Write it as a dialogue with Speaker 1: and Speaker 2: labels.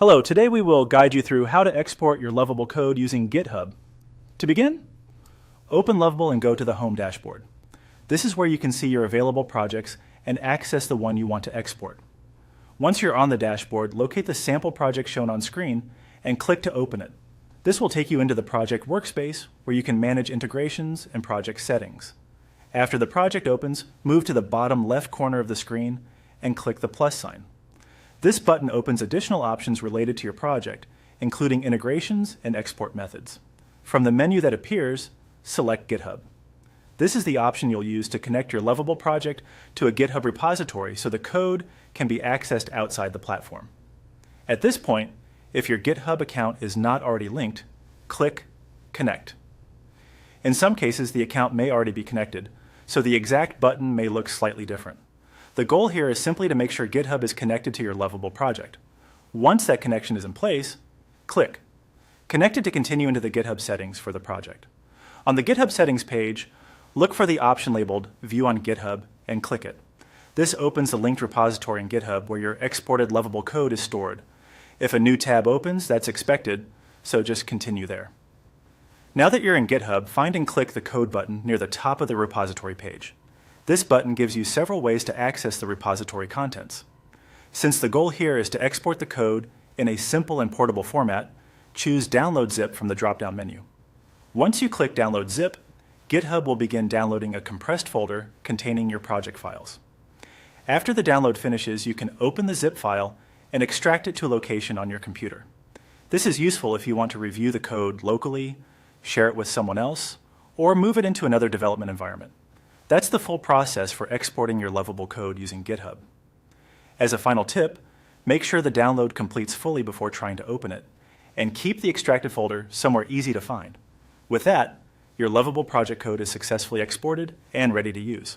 Speaker 1: Hello, today we will guide you through how to export your Lovable code using GitHub. To begin, open Lovable and go to the Home dashboard. This is where you can see your available projects and access the one you want to export. Once you're on the dashboard, locate the sample project shown on screen and click to open it. This will take you into the project workspace where you can manage integrations and project settings. After the project opens, move to the bottom left corner of the screen and click the plus sign. This button opens additional options related to your project, including integrations and export methods. From the menu that appears, select GitHub. This is the option you'll use to connect your Lovable project to a GitHub repository so the code can be accessed outside the platform. At this point, if your GitHub account is not already linked, click Connect. In some cases, the account may already be connected, so the exact button may look slightly different. The goal here is simply to make sure GitHub is connected to your Lovable project. Once that connection is in place, click Connected to continue into the GitHub settings for the project. On the GitHub settings page, look for the option labeled View on GitHub and click it. This opens the linked repository in GitHub where your exported Lovable code is stored. If a new tab opens, that's expected, so just continue there. Now that you're in GitHub, find and click the Code button near the top of the repository page. This button gives you several ways to access the repository contents. Since the goal here is to export the code in a simple and portable format, choose Download Zip from the drop-down menu. Once you click Download Zip, GitHub will begin downloading a compressed folder containing your project files. After the download finishes, you can open the zip file and extract it to a location on your computer. This is useful if you want to review the code locally, share it with someone else, or move it into another development environment. That's the full process for exporting your Lovable code using GitHub. As a final tip, make sure the download completes fully before trying to open it, and keep the extracted folder somewhere easy to find. With that, your Lovable project code is successfully exported and ready to use.